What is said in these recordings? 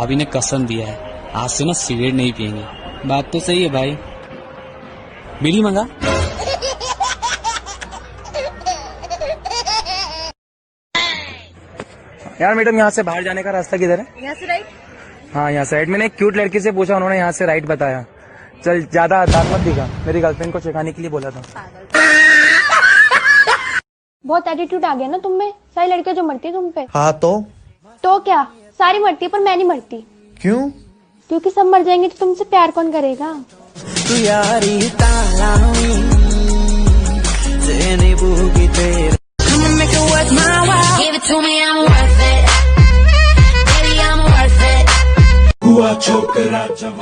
भाभी ने कसम दिया है आज से ना सिगरेट नहीं पियेंगे। बात तो सही है भाई। बीड़ी मंगा। यार मैडम यहाँ से बाहर जाने का रास्ता किधर है? यहाँ से राइट। हाँ यहाँ से राइट। मैंने एक क्यूट लड़की से पूछा, उन्होंने यहाँ से राइट बताया। चल ज्यादा दांत मत दिखा, मेरी गर्लफ्रेंड को सिखाने के लिए बोला था। बहुत एटीट्यूड आ गया ना तुम में। सारी लड़कियां जो मरती है तुम पे। हाँ तो क्या सारी मरती है पर मैं नहीं मरती। क्यों? क्योंकि सब मर जाएंगे तो तुमसे प्यार कौन करेगा। तू यारी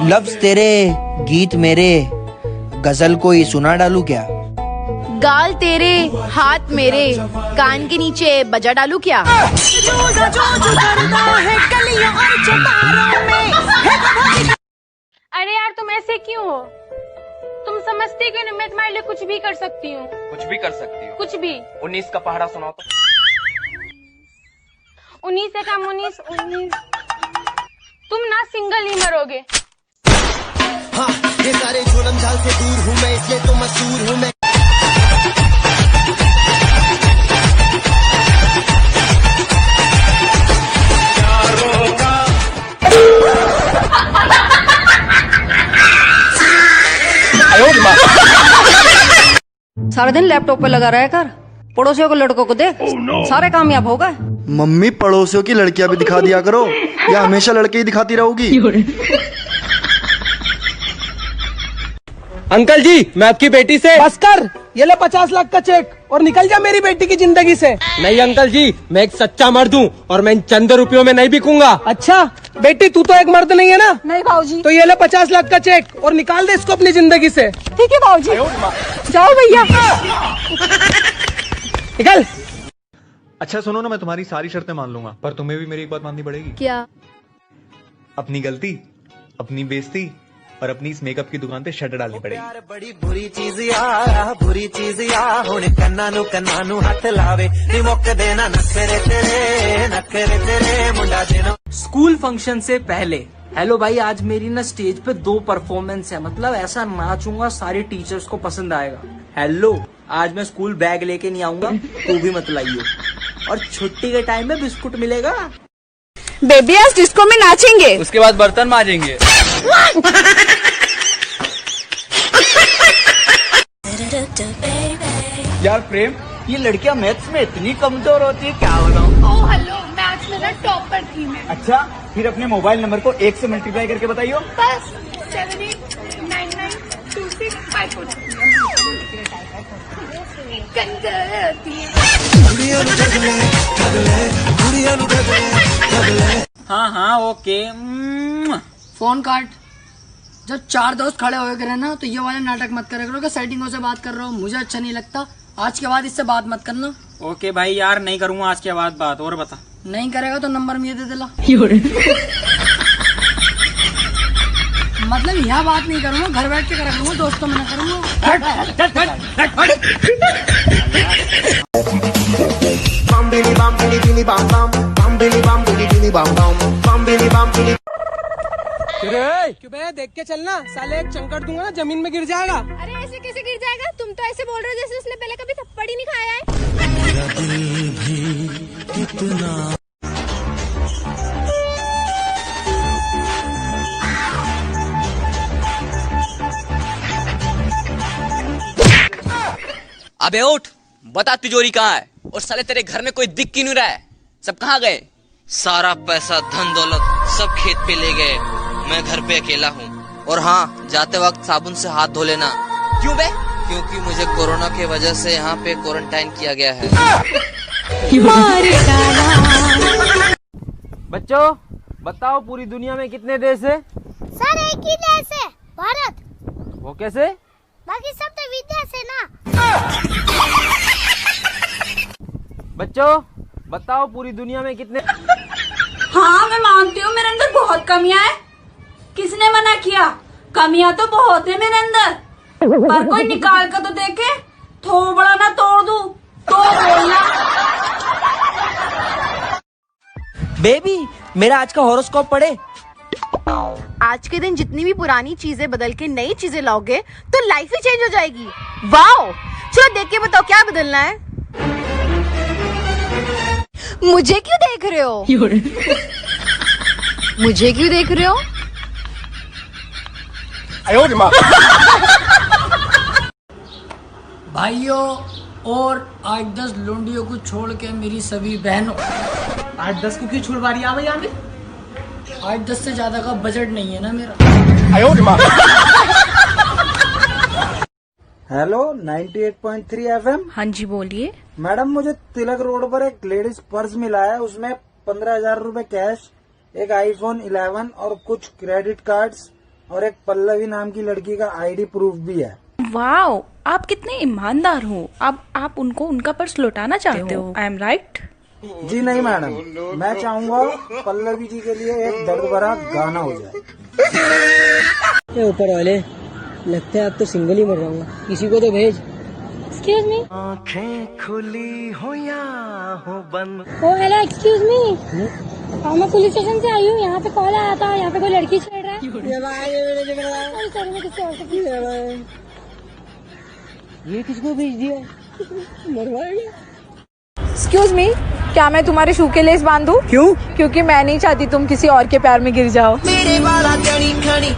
लफ्ज तेरे गीत मेरे, गजल कोई सुना डालू क्या? गाल तेरे हाथ मेरे, कान के नीचे बजा डालू क्या? अरे यार तुम ऐसे क्यों हो? तुम समझते क्यों नहीं? मैं तुम्हारे लिए कुछ भी कर सकती हूँ। कुछ भी कर सकती हो? कुछ भी। 19 का पहाड़ा सुनाओ तो। 19 से कम 19 तुम ना सिंगल ही मरोगे। हाँ, ये सारे जुल्म झाल से दूर हूँ मैं, इसलिए तो मशहूर हूँ मैं। सारा दिन लैपटॉप पे लगा रहा कर, पड़ोसियों को लड़कों को देख। सारे कामयाब हो गए। मम्मी पड़ोसियों की लड़कियां भी दिखा दिया करो, या हमेशा लड़के ही दिखाती रहोगी? अंकल जी मैं आपकी बेटी से। बस कर, ये ले 50 लाख का चेक और निकल जा मेरी बेटी की जिंदगी से। नहीं अंकल जी, मैं एक सच्चा मर्द हूँ और मैं इन चंद रुपयों में नहीं बिकूंगा। अच्छा बेटी, तू तो एक मर्द नहीं है ना? नहीं भाऊजी। तो ये ले 50 लाख का चेक और निकाल दे इसको अपनी जिंदगी से। ठीक है भाऊजी, जाओ भैया। निकल। अच्छा सुनो ना, मैं तुम्हारी सारी शर्तें मान लूंगा, पर तुम्हें भी मेरी एक बात माननी पड़ेगी। क्या? अपनी गलती, अपनी बेइज्जती और अपनी इस मेकअप की दुकान पे शटर डालनी पड़ेगी। यार बड़ी बुरी चीज यार, बुरी चीज यार, हुण कन्ना नू हाथ लावे, नी मुक देना नखरे तेरे मुंडा देना। स्कूल फंक्शन से पहले हेलो भाई, आज मेरी ना स्टेज पे 2 परफॉर्मेंस है। मतलब ऐसा नाचूंगा सारे टीचर्स को पसंद आएगा। हेलो, आज मैं स्कूल बैग लेके नहीं आऊंगा, तू भी मत लाइयो। और छुट्टी के टाइम में बिस्कुट मिलेगा। बेबी आज डिस्को में नाचेंगे, उसके बाद बर्तन मांजेंगे। यार प्रेम, ये लड़कियां मैथ्स में इतनी कमजोर होती है, क्या बताऊं? ओह हेलो, मैथ्स में ना टॉपर थी मैं। अच्छा, फिर अपने मोबाइल नंबर को 1 से मल्टीप्लाई करके बताइयो। बस 78992654। हाँ ओके। फोन काट। जब 4 दोस्त खड़े हुए करे ना, तो ये वाले नाटक मत करे करो कि सेटिंगों से बात कर रहा हूँ। मुझे अच्छा नहीं लगता। आज के बाद इससे बात मत करना। ओके भाई यार, नहीं करूँगा आज के बाद बात। और बता। नहीं करेगा तो नंबर मुझे दे देला। मतलब यह बात नहीं करूँगा, घर बैठ के कर लूंगा, दोस्तों में ना करूँगा। क्यों बे, देख के चलना, साले एक चंकड़ दूंगा ना जमीन में गिर जाएगा। अरे ऐसे कैसे गिर जाएगा? तुम तो ऐसे बोल रहे हो जैसे उसने पहले कभी थप्पड़ ही नहीं खाया है। अबे उठ, बता तिजोरी कहाँ है? और साले तेरे घर में कोई दिख क्यों नहीं रहा है? सब कहाँ गए? सारा पैसा धन दौलत सब खेत पे ले गए, मैं घर पे अकेला हूँ। और हाँ, जाते वक्त साबुन से हाथ धो लेना। क्यों बे? क्योंकि मुझे कोरोना की वजह से यहाँ पे क्वारंटाइन किया गया है। बच्चों बताओ, पूरी दुनिया में कितने देश है? सर एक ही देश है, भारत। वो कैसे? बाकी सब तो विदेश है ना। बच्चों बताओ, पूरी दुनिया में कितने? हाँ मैं मानती हूँ मेरे अंदर बहुत कमियां है। किसने मना किया? कमियां तो बहुत है मेरे अंदर, पर कोई निकाल कर तो देखे। थोबड़ा ना तोड़ दूं तो बोलना। बेबी मेरा आज का हॉरोस्कोप पढ़े। आज के दिन जितनी भी पुरानी चीजें बदल के नई चीजें लाओगे तो लाइफ ही चेंज हो जाएगी। वाओ, चलो देख के बताओ क्या बदलना है। मुझे क्यों देख रहे हो? मुझे क्यों देख रहे हो? भाइयों और 8-10 लुंडियों को छोड़ के मेरी सभी बहनों। 8-10 को क्यों छुड़वा रही है भाई? 8-10 से ज्यादा का बजट नहीं है ना मेरा। Hello 98.3 FM। हाँ जी बोलिए। मैडम मुझे तिलक रोड पर एक लेडीज पर्स मिला है, उसमें 15,000 रूपए कैश, एक iPhone 11 और कुछ क्रेडिट कार्ड्स और एक पल्लवी नाम की लड़की का ID प्रूफ भी है। वाओ, आप कितने ईमानदार हो। अब आप उनको उनका पर्स लौटाना चाहते हो? I am right? जी नहीं मैडम, मैं चाहूँगा पल्लवी जी के लिए एक दर्द भरा गाना हो जाए। ऊपर वाले, लगता है अब तो सिंगल ही मर जाऊंगा, किसी को तो भेज। Excuse me. आंखें खुली हो या हो बंद। ओ हेलो, एक्सक्यूज मी। मैं पुलिस स्टेशन से आई हूँ, यहाँ पे कॉल आया था, यहाँ पे कोई लड़की छेड़ रहा है। सॉरी, मैं किसी और से की। ये किसको भेज दिया? मरवाएगा। एक्सक्यूज मी, क्या मैं तुम्हारे शू के लेस बांधूं? क्यों? क्योंकि मैं नहीं चाहती तुम किसी और के प्यार में गिर जाओ। मेरे वाला जड़ी खड़ी।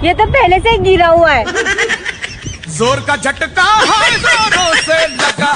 ये तो पहले से गिरा हुआ है। जोर का झटका है जोरों से लगा।